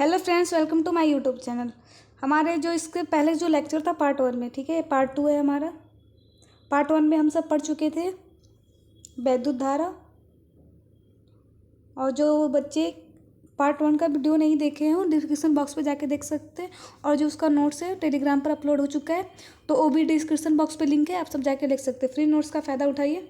Hello friends, welcome to my YouTube channel. हमारे जो इसके पहले जो लेक्चर था पार्ट 1 में, ठीक है, पार्ट 2 है हमारा। पार्ट 1 में हम सब पढ़ चुके थे वैद्युत धारा। और जो बच्चे पार्ट 1 का वीडियो नहीं देखे हों, डिस्क्रिप्शन बॉक्स पे जाके देख सकते हैं। और जो उसका नोट्स है टेलीग्राम पर अपलोड हो चुका है, तो वो भी डिस्क्रिप्शन बॉक्स पे लिंक है, आप सब जाके देख सकते हैं। फ्री नोट्स का फ़ायदा उठाइए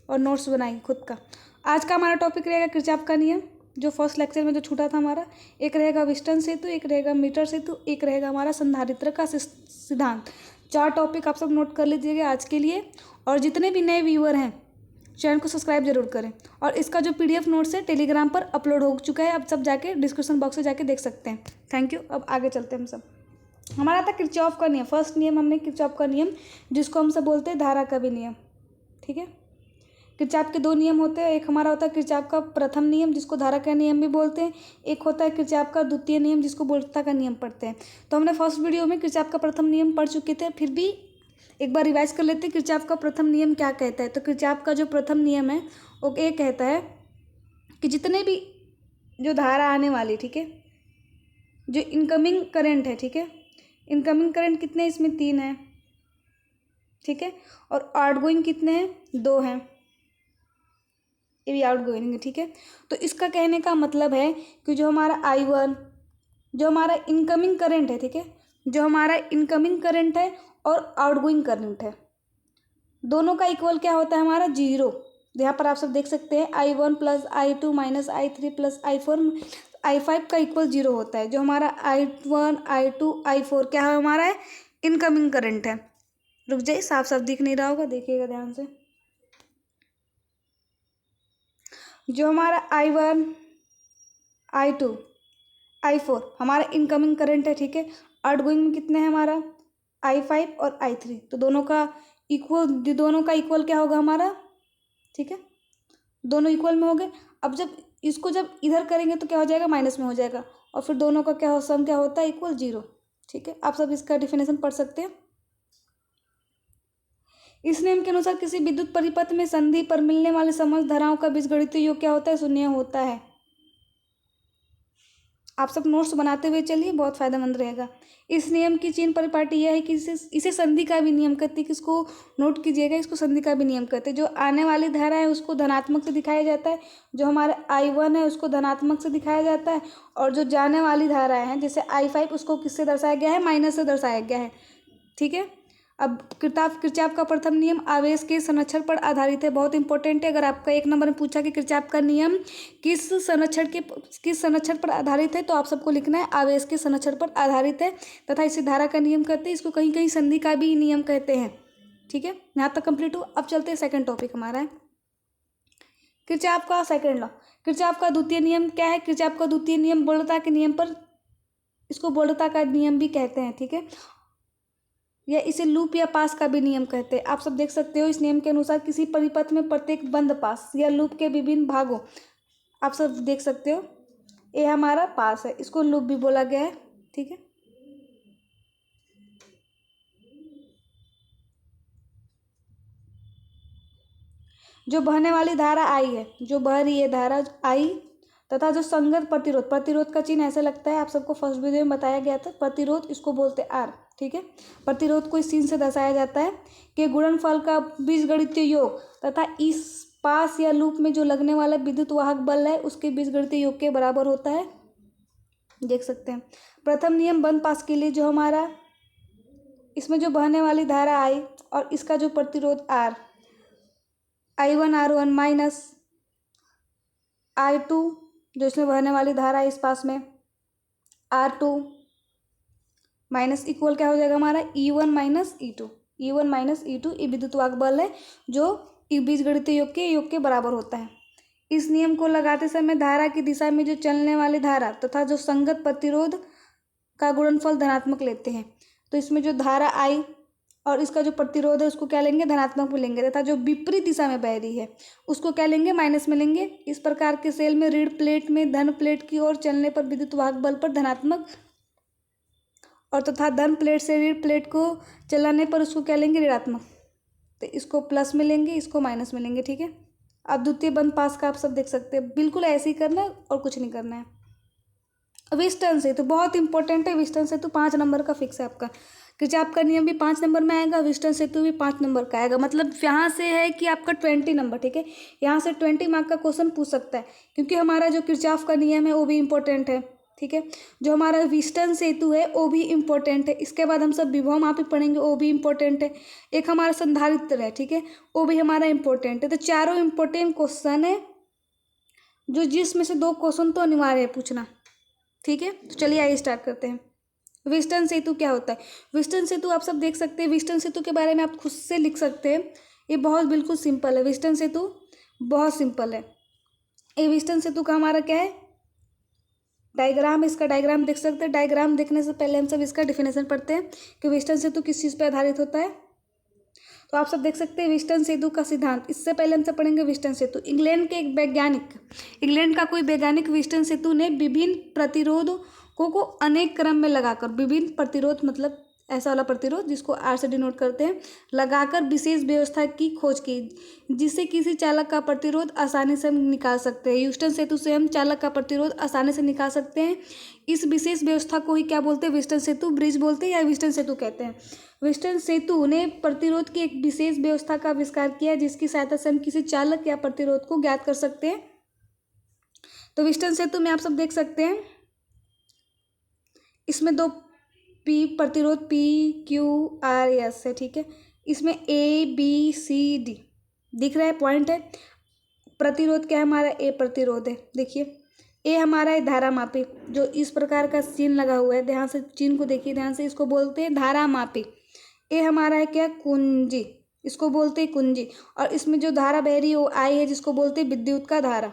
और नोट्स बनाइए खुद का। आज का हमारा टॉपिक रहेगा किरचॉफ का नियम, जो फर्स्ट लेक्चर में जो छूटा था हमारा। एक रहेगा विस्टन सेतु, एक रहेगा मीटर सेतु, एक रहेगा हमारा संधारित्र का सिद्धांत। 4 टॉपिक आप सब नोट कर लीजिएगा आज के लिए। और जितने भी नए व्यूअर हैं, चैनल को सब्सक्राइब जरूर करें। और इसका जो PDF नोट्स है टेलीग्राम पर अपलोड हो चुका है, आप सब जाके डिस्क्रिप्शन बॉक्स में जाके देख सकते हैं। Thank you. अब आगे चलते हैं हम सब। हमारा था किरचॉफ का नियम। फर्स्ट नियम हमने किरचॉफ का नियम, जिसको हम सब बोलते हैं धारा का विनियम, ठीक है। किरचॉफ के 2 नियम होते हैं। एक हमारा होता है किरचॉफ का प्रथम नियम, जिसको धारा का नियम भी बोलते हैं। एक होता है किरचॉफ का द्वितीय नियम, जिसको वोल्टता का नियम पढ़ते हैं। तो हमने फर्स्ट वीडियो में किरचॉफ का प्रथम नियम पढ़ चुके थे, फिर भी एक बार रिवाइज कर लेते हैं किरचॉफ का प्रथम नियम क्या कहता है। तो किरचॉफ का जो प्रथम नियम है वो ये कहता है कि जितने भी जो धारा आने वाली, ठीक है, जो इनकमिंग करंट है, ठीक है, इनकमिंग करंट कितने, इसमें 3 है, ठीक है, और आउटगोइंग कितने हैं, 2 हैं, ये भी आउट गोइंग है, ठीक है। तो इसका कहने का मतलब है कि जो हमारा I1, जो हमारा इनकमिंग करंट है, ठीक है, जो हमारा इनकमिंग करंट है और आउटगोइंग करंट है, दोनों का इक्वल क्या होता है हमारा, 0। यहाँ पर आप सब देख सकते हैं I1 plus I2 minus I3 plus I4 I5 का इक्वल 0 होता है। जो हमारा I1 I2 I4 क्या है हमारा है, इनकमिंग करंट है। रुक जाइए, साफ साफ दिख नहीं रहा होगा, देखिएगा ध्यान से। जो हमारा I1 I2 I4 हमारा इनकमिंग करंट है, ठीक है। आउटगोइंग में कितने हैं हमारा, I5 और I3। तो दोनों का इक्वल क्या होगा हमारा, ठीक है, दोनों इक्वल में हो गए। अब जब इधर करेंगे तो क्या हो जाएगा, माइनस में हो जाएगा। और फिर दोनों का सम क्या होता है, इक्वल 0, ठीक है। आप सब इसका डिफिनेशन पढ़ सकते हैं। इस नियम के अनुसार किसी विद्युत परिपथ में संधि पर मिलने वाले समस्त धाराओं का बीजगणितीय योग क्या होता है, 0 होता है। आप सब नोट्स बनाते हुए चलिए, बहुत फायदेमंद रहेगा। इस नियम की चीन परिपाटी यह है कि इसे संधि का भी नियम कहते हैं। किसको, नोट कीजिएगा, इसको संधि का भी नियम कहते हैं। जो आने वाली धारा है उसको धनात्मक से दिखाया जाता है, जो हमारा I1 है उसको धनात्मक से दिखाया जाता है। और जो जाने वाली धारा है जैसे I5, उसको किससे दर्शाया गया है, माइनस से दर्शाया गया है, ठीक है। अब किरचॉफ का प्रथम नियम आवेश के संरक्षण पर आधारित है। बहुत इंपॉर्टेंट है। अगर आपका 1 नंबर में पूछा कि किरचॉफ का नियम किस संरक्षण पर आधारित है, तो आप सबको लिखना है आवेश के संरक्षण पर आधारित है, तथा इसे धारा का नियम कहते हैं। इसको कहीं कहीं संधि का भी नियम कहते हैं, ठीक है। यहाँ तक कंप्लीट हो। अब चलते हैं, सेकंड टॉपिक हमारा है किरचॉफ का सेकंड लॉ। किरचॉफ का द्वितीय नियम क्या है, किरचॉफ का द्वितीय नियम वोल्टता के नियम पर, इसको वोल्टता का नियम भी कहते हैं, ठीक है, या इसे लूप या पास का भी नियम कहते हैं। आप सब देख सकते हो, इस नियम के अनुसार किसी परिपथ में प्रत्येक बंद पास या लूप के विभिन्न भागों, आप सब देख सकते हो, ये हमारा पास है, इसको लूप भी बोला गया है, ठीक है। जो बहने वाली धारा I है, जो बह रही है धारा I, तथा जो संगत प्रतिरोध का चिन्ह ऐसे लगता है, आप सबको फर्स्ट वीडियो में बताया गया था। प्रतिरोध इसको बोलते हैं R, ठीक है। प्रतिरोध को इस चिन्ह से दर्शाया जाता है कि गुणनफल का बीजगणितीय योग तथा इस पास या लूप में जो लगने वाला विद्युत वाहक बल है उसके बीजगणितीय योग के बराबर होता है, देख सकते हैं। प्रथम नियम बंद पास के लिए, जो हमारा इसमें जो बहने वाली धारा I और इसका जो प्रतिरोध R, I1 R1 minus I2, जो इसमें बहने वाली धारा है इस पास में, R2 माइनस इक्वल क्या हो जाएगा हमारा, E1 minus E2। E1 minus E2 ये विद्युत वाहक बल है जो बीजगणितीय योग के बराबर होता है। इस नियम को लगाते समय धारा की दिशा में जो चलने वाली धारा तथा जो संगत प्रतिरोध का गुणनफल धनात्मक लेते हैं। तो इसमें जो धारा I और इसका जो प्रतिरोध है उसको क्या लेंगे, धनात्मक में लेंगे, तथा जो विपरीत दिशा में बह रही है उसको क्या लेंगे, माइनस में लेंगे। इस प्रकार के सेल में ऋण प्लेट में धन प्लेट की ओर चलने पर विद्युत वाहक बल पर धनात्मक, और तथा धन प्लेट से ऋण प्लेट को चलाने पर उसको क्या लेंगे, ऋणात्मक। तो इसको प्लस में लेंगे, इसको माइनस में लेंगे, ठीक है। अब द्वितीय बंद पास का आप सब देख सकते हैं, बिल्कुल ऐसे ही करना है और कुछ नहीं करना है। विस्टन सेतु बहुत इंपॉर्टेंट है। विस्टन सेतु 5 नंबर का फिक्स है आपका। किरचॉफ का नियम भी 5 नंबर में आएगा, विस्टन सेतु भी 5 नंबर का आएगा। मतलब यहाँ से है कि आपका 20 नंबर, ठीक है, यहाँ से 20 मार्क का क्वेश्चन पूछ सकता है, क्योंकि हमारा जो किरचॉफ का नियम है वो भी इंपॉर्टेंट है, ठीक है। जो हमारा विस्टन सेतु है वो भी इंपॉर्टेंट है। इसके बाद हम सब विभव मापी पढ़ेंगे, वो भी इंपॉर्टेंट है। एक हमारा संधारित्र है, ठीक है, वो भी हमारा इंपॉर्टेंट है। तो चारों इंपॉर्टेंट क्वेश्चन है, जो जिसमें से 2 क्वेश्चन तो अनिवार्य है पूछना, ठीक है। तो चलिए आइए स्टार्ट करते हैं। विस्टन सेतु क्या होता है? विस्टन सेतु आप सब देख सकते हैं। विस्टन सेतु के बारे में आप खुद से लिख सकते हैं। ये बहुत बिल्कुल सिंपल है। विस्टन सेतु बहुत सिंपल है। ये विस्टन सेतु का हमारा क्या है, डायग्राम, इसका डायग्राम देख सकते हैं। डायग्राम देखने से पहले हम सब इसका डिफिनेशन पढ़ते हैं कि विस्टन सेतु किस चीज़ पर आधारित होता है। तो आप सब देख सकते हैं विस्टन सेतु का सिद्धांत। इससे पहले हम सब पढ़ेंगे विस्टन सेतु। इंग्लैंड के एक वैज्ञानिक, इंग्लैंड का कोई वैज्ञानिक विस्टन सेतु ने विभिन्न प्रतिरोधों को अनेक क्रम में लगाकर, विभिन्न प्रतिरोध मतलब ऐसा वाला प्रतिरोध जिसको आर से डिनोट करते हैं, लगाकर विशेष व्यवस्था की खोज की, जिससे किसी चालक का प्रतिरोध आसानी से हम निकाल सकते हैं। विस्टन सेतु से हम चालक का प्रतिरोध आसानी से निकाल सकते हैं। इस विशेष व्यवस्था को ही क्या बोलते हैं? विस्टन सेतु ब्रिज बोलते हैं या विस्टन सेतु कहते हैं। विस्टन सेतु ने प्रतिरोध की एक विशेष व्यवस्था का आविष्कार किया, जिसकी सहायता से हम किसी चालक या प्रतिरोध को ज्ञात कर सकते हैं। तो विस्टन सेतु में आप सब देख सकते हैं, इसमें 2 पी प्रतिरोध PQRS है, ठीक है। इसमें ABCD दिख रहा है, पॉइंट है। प्रतिरोध क्या है हमारा? ए प्रतिरोध है। देखिए ए हमारा है धारा मापी, जो इस प्रकार का चिन्ह लगा हुआ है, ध्यान से चिन्ह को देखिए ध्यान से, इसको बोलते हैं धारा मापी। ए हमारा है क्या? कुंजी, इसको बोलते हैं कुंजी। और इसमें जो धारा बह रही है वो आई है, जिसको बोलते हैं विद्युत का धारा,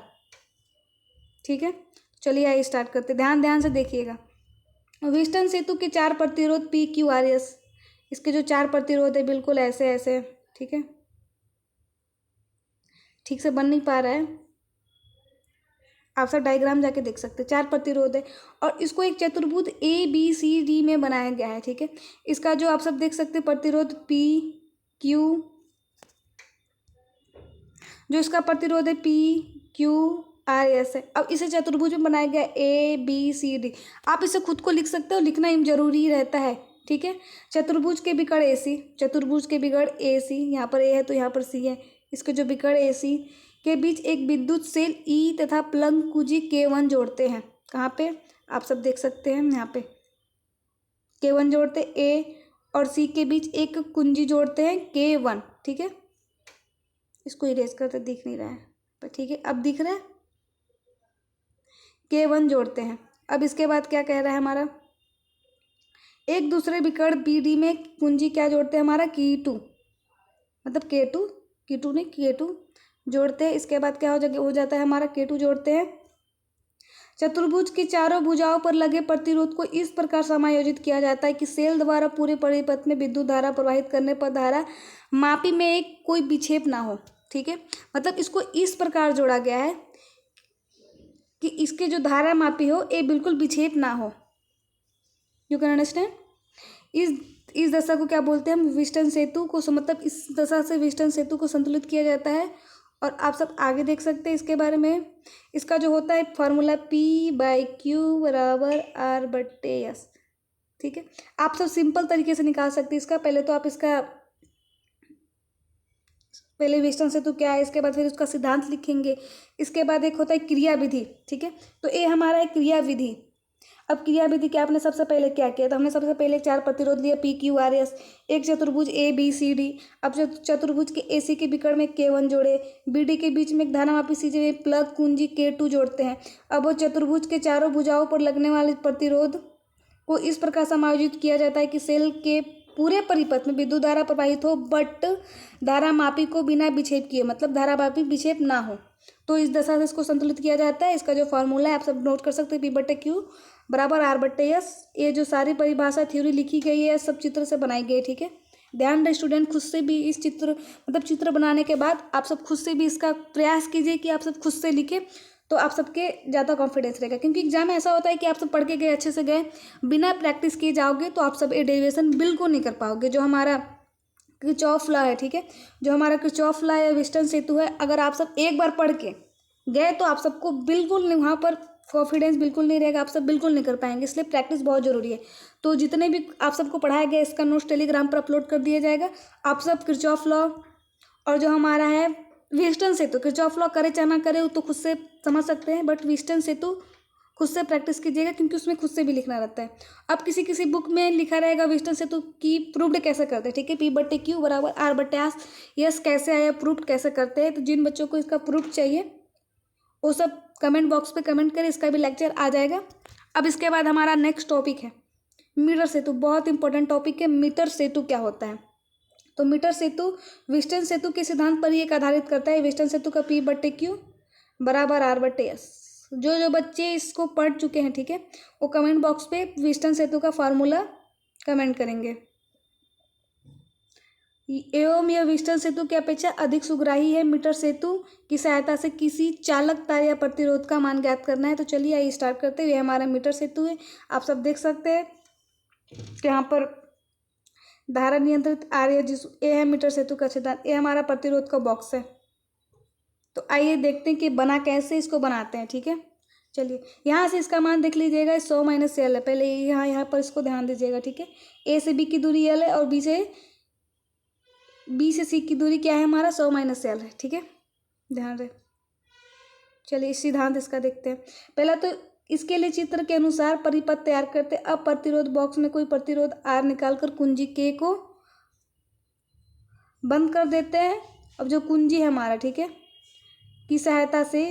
ठीक है। चलिए आइए स्टार्ट करते, ध्यान से देखिएगा। विस्टन सेतु के 4 प्रतिरोध PQRS, इसके जो 4 प्रतिरोध है बिल्कुल ऐसे ऐसे, ठीक है, ठीक से बन नहीं पा रहा है, आप सब डायग्राम जाके देख सकते हैं। 4 प्रतिरोध है और इसको एक चतुर्भुज ABCD में बनाया गया है, ठीक है। इसका जो आप सब देख सकते हैं प्रतिरोध PQ, जो इसका प्रतिरोध है PQRS है। अब इसे चतुर्भुज में बनाया गया ABCD। आप इसे खुद को लिख सकते हो, लिखना जरूरी रहता है, ठीक है। चतुर्भुज के विकर्ण AC, चतुर्भुज के विकर्ण AC, यहाँ पर A है तो यहाँ पर C है। इसके जो विकर्ण AC के बीच एक विद्युत सेल E तथा प्लग कुंजी K1 जोड़ते हैं। कहाँ पे? आप सब देख सकते हैं यहाँ पे K1 जोड़ते, A और C के बीच एक कुंजी जोड़ते हैं K1, ठीक है। इसको इरेज करते, दिख नहीं रहा है पर ठीक है, अब दिख रहा है। K1 जोड़ते हैं। अब इसके बाद क्या कह रहा है हमारा, एक दूसरे विकर्ण BD में कुंजी क्या जोड़ते हैं हमारा? K2, मतलब K2 नहीं K2 जोड़ते हैं। इसके बाद क्या हो जाता है हमारा? K2 जोड़ते हैं। चतुर्भुज के चारों भुजाओं पर लगे प्रतिरोध को इस प्रकार समायोजित किया जाता है कि सेल द्वारा पूरे परिपथ में विद्युत धारा प्रवाहित करने पर धारा मापी में एक कोई विक्षेप ना हो, ठीक है। मतलब इसको इस प्रकार जोड़ा गया है कि इसके जो धारा मापी हो ये बिल्कुल विक्षेप ना हो। You can understand. इस दशा को क्या बोलते हैं हम? विस्टन सेतु को, मतलब इस दशा से विस्टन सेतु को संतुलित किया जाता है। और आप सब आगे देख सकते हैं इसके बारे में। इसका जो होता है फॉर्मूला P/Q बराबर R/S, ठीक है। आप सब सिंपल तरीके से निकाल सकते हैं इसका। पहले तो आप इसका पहले विस्टन सेतु क्या है, इसके बाद फिर उसका सिद्धांत लिखेंगे। इसके बाद एक होता है क्रिया विधि, ठीक है। तो ये हमारा है क्रिया विधि। अब क्रिया विधि क्या, आपने सबसे पहले क्या किया? तो हमने सबसे पहले 4 प्रतिरोध लिया PQRS, एक चतुर्भुज ABCD। अब जो चतुर्भुज के AC के विकर्ण में K1 जोड़े, BD के बीच में एक धारामापी CJ में प्लग कुंजी K2 जोड़ते हैं। अब वो चतुर्भुज के चारों भुजाओं पर लगने वाले प्रतिरोध को इस प्रकार समायोजित किया जाता है कि सेल के पूरे परिपथ में विद्युत धारा प्रवाहित हो, बट धारा मापी को बिना विक्षेप किए, मतलब धारा मापी विक्षेप ना हो। तो इस दशा से इसको संतुलित किया जाता है। इसका जो फॉर्मूला है आप सब नोट कर सकते हैं, P/Q बराबर R/S। ये जो सारी परिभाषा थ्योरी लिखी गई है सब चित्र से बनाई गई, ठीक है। ध्यान रहे स्टूडेंट, खुद से भी इस चित्र बनाने के बाद आप सब खुद से भी इसका प्रयास कीजिए कि आप सब खुद से लिखें, तो आप सबके ज़्यादा कॉन्फिडेंस रहेगा। क्योंकि एग्जाम में ऐसा होता है कि आप सब पढ़ के गए, अच्छे से गए, बिना प्रैक्टिस किए जाओगे तो आप सब ये डेरिवेशन बिल्कुल नहीं कर पाओगे। जो हमारा किरचॉफ लॉ है, ठीक है, जो हमारा किरचॉफ लॉ या विस्टन सेतु है, अगर आप सब एक बार पढ़ के गए तो आप सबको बिल्कुल वहाँ पर कॉन्फिडेंस बिल्कुल नहीं रहेगा, आप सब बिल्कुल नहीं कर पाएंगे, इसलिए प्रैक्टिस बहुत ज़रूरी है। तो जितने भी आप सबको पढ़ाया गया इसका नोट्स टेलीग्राम पर अपलोड कर दिया जाएगा। आप सब किरचॉफ लॉ और जो हमारा है व्हीटस्टोन सेतु, किरचॉफ लॉ करे चाहे ना करे तो खुद से समझ सकते हैं, बट व्हीटस्टोन सेतु खुद से प्रैक्टिस कीजिएगा क्योंकि उसमें खुद से भी लिखना रहता है। अब किसी किसी बुक में लिखा रहेगा व्हीटस्टोन सेतु की प्रूव्ड कैसे करते हैं, ठीक है, P/Q बराबर R/S, यस कैसे आया, प्रूव्ड कैसे करते हैं। तो जिन बच्चों को इसका प्रूफ चाहिए वो सब कमेंट बॉक्स पे कमेंट करें, इसका भी लेक्चर आ जाएगा। अब इसके बाद हमारा नेक्स्ट टॉपिक है मीटर सेतु, बहुत इंपॉर्टेंट टॉपिक है। मीटर सेतु क्या होता है? तो मीटर सेतु व्हीटस्टोन सेतु के सिद्धांत पर ही एक आधारित करता है। व्हीटस्टोन सेतु का P/Q बराबर R/S। जो जो बच्चे इसको पढ़ चुके हैं, ठीक है, वो कमेंट बॉक्स पे व्हीटस्टोन सेतु का फार्मूला कमेंट करेंगे। एवं यह व्हीटस्टोन सेतु की अपेक्षा अधिक सुग्राही है। मीटर सेतु की सहायता से किसी चालक तार या प्रतिरोध का मान ज्ञात करना है। तो चलिए आइए स्टार्ट करते हैं। ये हमारा मीटर सेतु है, आप सब देख सकते हैं कि यहाँ पर धारा नियंत्रित आ रही है, जिस ए है मीटर सेतु का सिद्धांत, ये हमारा प्रतिरोध का बॉक्स है। तो आइए देखते हैं कि बना कैसे, इसको बनाते हैं, ठीक है। चलिए यहाँ से इसका मान देख लीजिएगा, 100 - L है। पहले यहाँ पर इसको ध्यान दीजिएगा, ठीक है। ए से बी की दूरी L है और बी से सी की दूरी क्या है हमारा, 100 - L है, ठीक है, ध्यान रहे। चलिए इस सिद्धांत इसका देखते हैं। पहला तो इसके लिए चित्र के अनुसार परिपथ तैयार करते हैं। अब प्रतिरोध बॉक्स में कोई प्रतिरोध R निकालकर कुंजी K को बंद कर देते हैं। अब जो कुंजी है हमारा, ठीक है, की सहायता से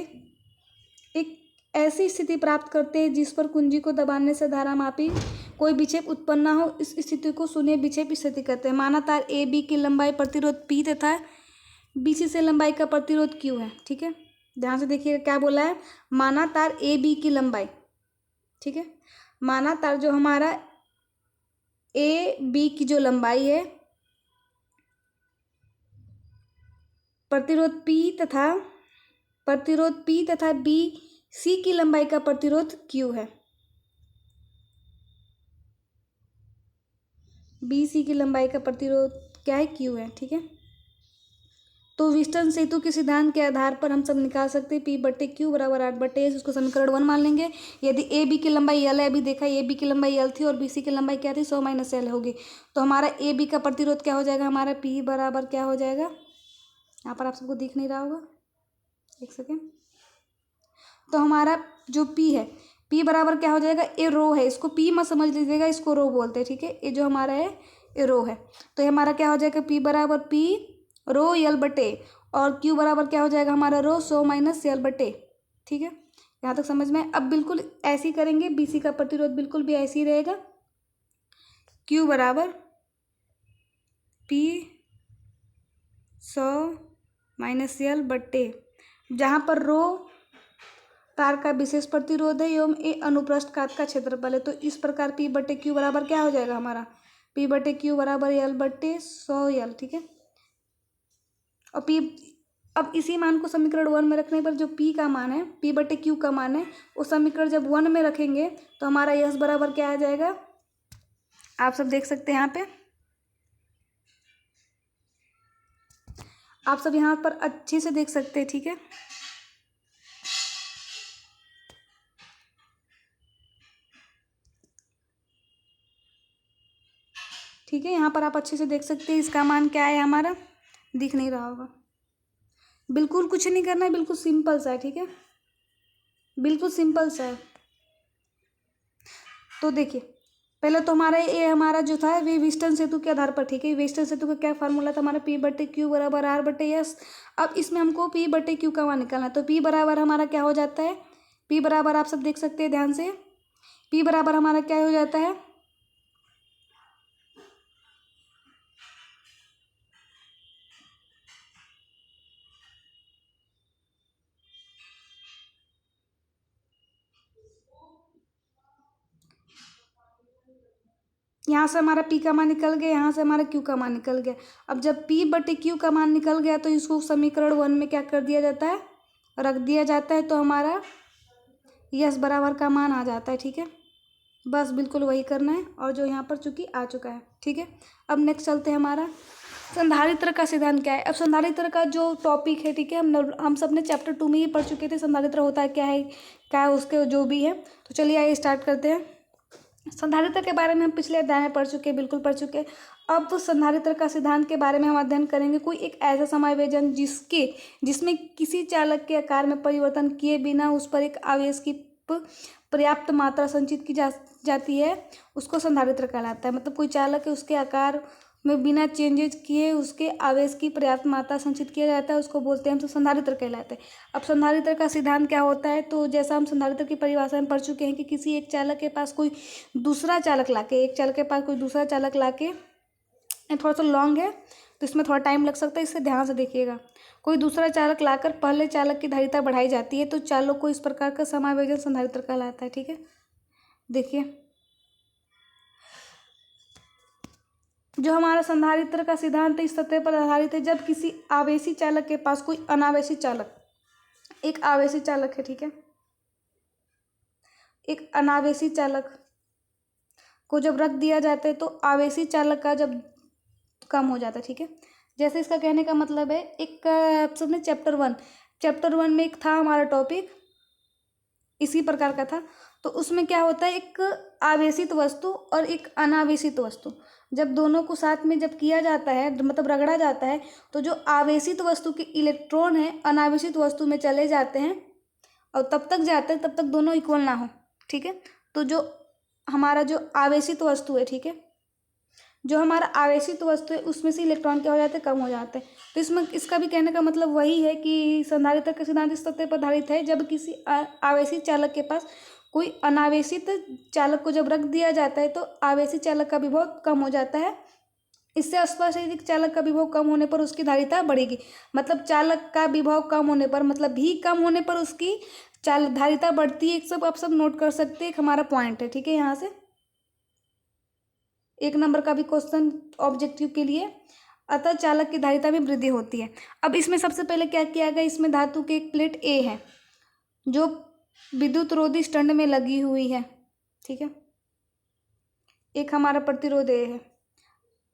एक ऐसी स्थिति प्राप्त करते हैं जिस पर कुंजी को दबाने से धारा मापी कोई विक्षेप उत्पन्न ना हो। इस स्थिति को शून्य विक्षेप स्थिति कहते हैं। माना तार ए बी की लंबाई प्रतिरोध P तथा BC से लंबाई का प्रतिरोध Q है, ठीक है। ध्यान से देखिएगा क्या बोला है, माना तार ए बी की लंबाई, ठीक है, माना तार जो हमारा ए बी की जो लंबाई है, प्रतिरोध P तथा BC की लंबाई का प्रतिरोध Q है। BC की लंबाई का प्रतिरोध क्या है, Q है, ठीक है। तो व्हीटस्टोन सेतु के सिद्धांत के आधार पर हम सब निकाल सकते हैं P/Q बराबर R/S, उसको समीकरण 1 मान लेंगे। यदि ए बी की लंबाई L है, अभी देखा ए बी की लंबाई L थी और BC की लंबाई क्या थी, 100 - L होगी। तो हमारा ए बी का प्रतिरोध क्या हो जाएगा, हमारा P बराबर क्या हो जाएगा, यहाँ पर आप सबको दिख नहीं रहा होगा, एक सेकेंड। तो हमारा जो P है, P बराबर क्या हो जाएगा, ए रो है, इसको P मत समझ लीजिएगा, इसको रो बोलते हैं, ठीक है। ये जो हमारा है ये रो है। तो ये हमारा क्या हो जाएगा, P बराबर P रो L/A और Q बराबर क्या हो जाएगा हमारा रो 100 - L/A, ठीक है। यहाँ तक समझ में। अब बिल्कुल ऐसे ही करेंगे, BC का प्रतिरोध बिल्कुल भी ऐसे ही रहेगा, Q बराबर P 100 - L/A, जहाँ पर रो तार का विशेष प्रतिरोध है एवं ए अनुप्रस्थ काट का क्षेत्रफल है। तो इस प्रकार P/Q बराबर क्या हो जाएगा हमारा, P/Q बराबर L/A 100L, ठीक है। और P, अब इसी मान को समीकरण 1 में रखने पर जो P का मान है, P/Q का मान है, वो समीकरण जब 1 में रखेंगे तो हमारा यस बराबर क्या आ जाएगा, आप सब देख सकते हैं यहाँ पे, आप सब यहाँ पर अच्छे से देख सकते हैं, ठीक है। ठीक है, यहाँ पर आप अच्छे से देख सकते हैं इसका मान क्या है हमारा, दिख नहीं रहा होगा। बिल्कुल कुछ नहीं करना है, बिल्कुल सिंपल सा है, ठीक है, बिल्कुल सिंपल सा है। तो देखिए पहले तो हमारा ये हमारा जो था वे व्हीटस्टोन सेतु के आधार पर, ठीक है। व्हीटस्टोन सेतु का क्या फार्मूला था हमारा, P/Q बराबर R/S। अब इसमें हमको P/Q का मान निकालना है। तो P बराबर हमारा क्या हो जाता है, P बराबर आप सब देख सकते हैं ध्यान से, P बराबर हमारा क्या हो जाता है, यहाँ से हमारा P का मान निकल गया, यहाँ से हमारा Q का मान निकल गया। अब जब P/Q का मान निकल गया तो इसको समीकरण 1 में क्या कर दिया जाता है, रख दिया जाता है। तो हमारा यस बराबर का मान आ जाता है, ठीक है। बस बिल्कुल वही करना है और जो यहाँ पर चूंकि आ चुका है, ठीक है। अब नेक्स्ट चलते हैं हमारा संधारित्र का सिद्धांत क्या है? अब संधारित्र का जो टॉपिक है, ठीक है, हम सब ने चैप्टर 2 में ही पढ़ चुके थे संधारित्र होता है क्या है उसके जो भी है। तो चलिए आइए स्टार्ट करते हैं। संधारित्र के बारे में हम पिछले अध्याय में पढ़ चुके, बिल्कुल पढ़ चुके। अब संधारित्र का सिद्धांत के बारे में हम अध्ययन करेंगे। कोई एक ऐसा समायोजन जिसमें किसी चालक के आकार में परिवर्तन किए बिना उस पर एक आवेश की पर्याप्त मात्रा संचित की जाती है, उसको संधारित्र कहलाता है। मतलब कोई चालक है, उसके आकार में बिना चेंजेज किए उसके आवेश की पर्याप्त मात्रा संचित किया जाता है, उसको बोलते हैं हम संधारित्र कहलाते हैं। अब संधारित्र का सिद्धांत क्या होता है? तो जैसा हम संधारित्र की परिभाषा में पढ़ चुके हैं कि किसी एक चालक के पास कोई दूसरा चालक लाके, एक चालक के पास कोई दूसरा चालक लाके, थोड़ा सा लॉन्ग है तो इसमें थोड़ा टाइम लग सकता है, इससे ध्यान से देखिएगा। कोई दूसरा चालक लाकर पहले चालक की धारिता बढ़ाई जाती है तो चालक को इस प्रकार का समायोजन संधारित्र कहलाता है। ठीक है, देखिए जो हमारा संधारित्र का सिद्धांत है इस तथ्य पर आधारित है, जब किसी आवेशी चालक के पास कोई अनावेशी चालक, एक आवेशी चालक है, ठीक है, एक अनावेशी चालक को जब रख दिया जाता है तो आवेशी चालक का जब कम हो जाता है। ठीक है, जैसे इसका कहने का मतलब है, एक आप सबने चैप्टर 1 में एक था हमारा टॉपिक इसी प्रकार का था। तो उसमें क्या होता है, एक आवेशित वस्तु और एक अनावेशित वस्तु, जब दोनों को साथ में जब किया जाता है, मतलब रगड़ा जाता है, तो जो आवेशित वस्तु के इलेक्ट्रॉन है अनावेशित वस्तु में चले जाते हैं और तब तक जाते हैं तब तक दोनों इक्वल ना हो। ठीक है, तो जो हमारा जो आवेशित वस्तु है, ठीक है, जो हमारा आवेशित वस्तु है उसमें से इलेक्ट्रॉन क्या हो जाते हैं, कम हो जाते हैं। तो इसमें इसका भी कहने का मतलब वही है कि संधारित्र का सिद्धांत इस तथ्य पर आधारित है, जब किसी आवेशित चालक के पास कोई अनावेशित चालक को जब रख दिया जाता है तो आवेशित चालक का विभव कम हो जाता है। इससे स्पष्ट है कि चालक का विभव कम होने पर उसकी धारिता बढ़ेगी। मतलब चालक का विभव कम होने पर, मतलब भी कम होने पर उसकी धारिता बढ़ती है। सब आप सब नोट कर सकते हैं, एक हमारा पॉइंट है। ठीक है, यहाँ से 1 नंबर का भी क्वेश्चन ऑब्जेक्टिव के लिए, अतः चालक की धारिता में वृद्धि होती है। अब इसमें सबसे पहले क्या किया गया, इसमें धातु की एक प्लेट ए है जो विद्युत रोधी स्टैंड में लगी हुई है। ठीक है, एक हमारा प्रतिरोध ए है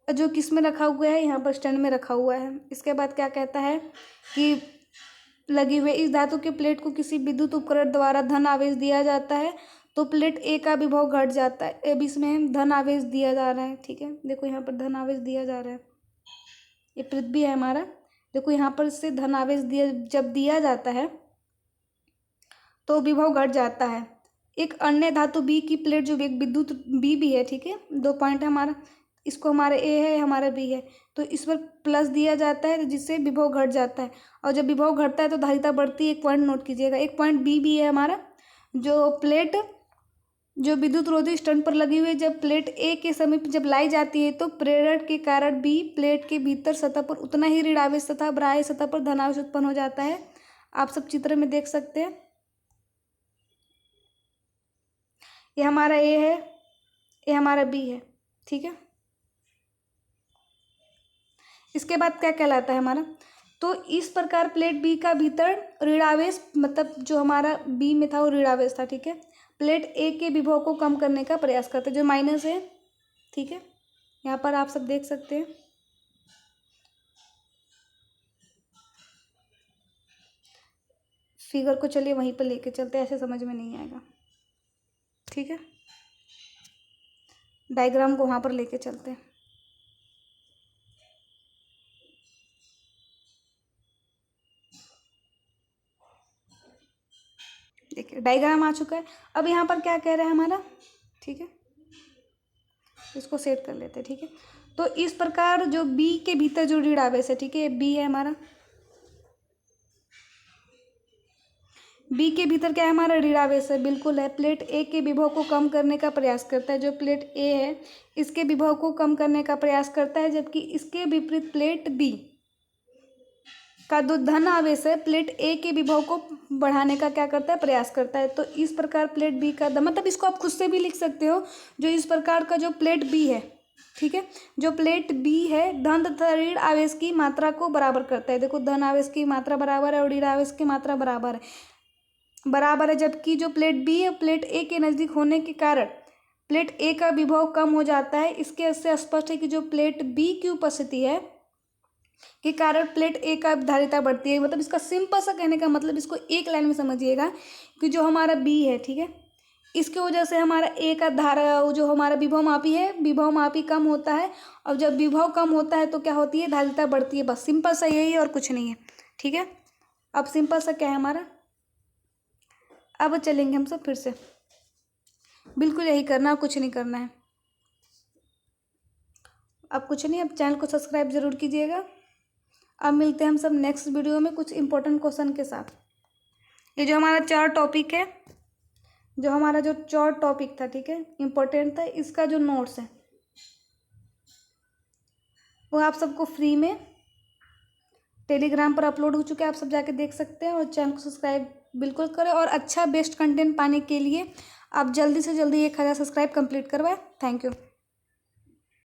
जो किस में रखा हुआ है, यहाँ पर स्टैंड में रखा हुआ है। इसके बाद क्या कहता है कि लगी हुई इस धातु के प्लेट को किसी विद्युत उपकरण द्वारा धन आवेश दिया जाता है तो प्लेट ए का विभव घट जाता है। अब इसमें धन आवेश दिया जा रहा है। ठीक है, देखो यहाँ पर धन आवेश दिया जा रहा है, ये पृथ्वी है हमारा, देखो यहाँ पर इससे धन आवेश जब दिया जाता है तो विभव घट जाता है। एक अन्य धातु बी की प्लेट जो एक विद्युत बी भी है, ठीक है, 2 पॉइंट है हमारा, इसको हमारा ए है, हमारा बी है, तो इस पर प्लस दिया जाता है जिससे विभव घट जाता है। और जब विभव घटता है तो धारिता बढ़ती है। एक पॉइंट नोट कीजिएगा, एक पॉइंट बी भी है हमारा, जो प्लेट जो विद्युत रोधी स्टैंड पर लगी हुई है, जब प्लेट ए के समीप जब लाई जाती है तो प्रेरण के कारण बी प्लेट के भीतर सतह पर उतना ही ऋण आवेश तथा बाह्य सतह पर धनावेश उत्पन्न हो जाता है। आप सब चित्र में देख सकते हैं, ये हमारा ए है, ये हमारा बी है। ठीक है, इसके बाद क्या कहलाता है हमारा, तो इस प्रकार प्लेट बी का भीतर ऋणावेश, मतलब जो हमारा बी में था वो ऋणावेश था। ठीक है, प्लेट ए के विभव को कम करने का प्रयास करते हैं, जो माइनस है। ठीक है, यहाँ पर आप सब देख सकते हैं, फिगर को चलिए वहीं पर लेके चलते हैं, ऐसे समझ में नहीं आएगा। ठीक है, डायग्राम को वहाँ पर लेके चलते हैं। देखिए डायग्राम आ चुका है। अब यहाँ पर क्या कह रहा है हमारा, ठीक है, इसको सेट कर लेते हैं। ठीक है, तो इस प्रकार जो बी के भीतर जो ऋण आवेश है, ठीक है, बी है हमारा, बी के भीतर क्या है हमारा ऋण आवेश है, बिल्कुल है। प्लेट ए के विभव को कम करने का प्रयास करता है, जो प्लेट ए है इसके विभव को कम करने का प्रयास करता है, जबकि इसके विपरीत प्लेट बी का जो धन आवेश है प्लेट ए के विभव को बढ़ाने का क्या करता है, प्रयास करता है। तो इस प्रकार प्लेट बी का मतलब इसको आप खुद से भी लिख सकते हो, जो इस प्रकार का जो प्लेट बी है, ठीक है, जो प्लेट बी है धन तथा ऋण आवेश की मात्रा को बराबर करता है। देखो धन आवेश की मात्रा बराबर है और ऋण आवेश की मात्रा बराबर है, जबकि जो प्लेट बी है प्लेट ए के नज़दीक होने के कारण प्लेट ए का विभव कम हो जाता है। इसके से स्पष्ट है कि जो प्लेट बी की उपस्थिति है कि कारक प्लेट ए का धारिता बढ़ती है। मतलब इसका सिंपल सा कहने का मतलब, इसको एक लाइन में समझिएगा कि जो हमारा बी है, ठीक है, इसके वजह से हमारा ए का धारा, जो हमारा विभव मापी है, विभव मापी कम होता है, और जब विभव कम होता है तो क्या होती है, धारिता बढ़ती है। बस सिंपल सा यही है और कुछ नहीं है, ठीक है। अब सिंपल सा क्या है हमारा, अब चलेंगे हम सब फिर से, बिल्कुल यही करना, कुछ नहीं करना है। अब कुछ नहीं, अब चैनल को सब्सक्राइब जरूर कीजिएगा। अब मिलते हैं हम सब नेक्स्ट वीडियो में कुछ इंपॉर्टेंट क्वेश्चन के साथ। ये जो हमारा 4 टॉपिक है, जो हमारा जो 4 टॉपिक था, ठीक है, इम्पोर्टेंट था, इसका जो नोट्स है वो आप सबको फ्री में टेलीग्राम पर अपलोड हो चुके हैं, आप सब जाके देख सकते हैं। और चैनल को सब्सक्राइब बिल्कुल करें, और अच्छा बेस्ट कंटेंट पाने के लिए आप जल्दी से जल्दी 1000 सब्सक्राइब कंप्लीट करवाएं। Thank you.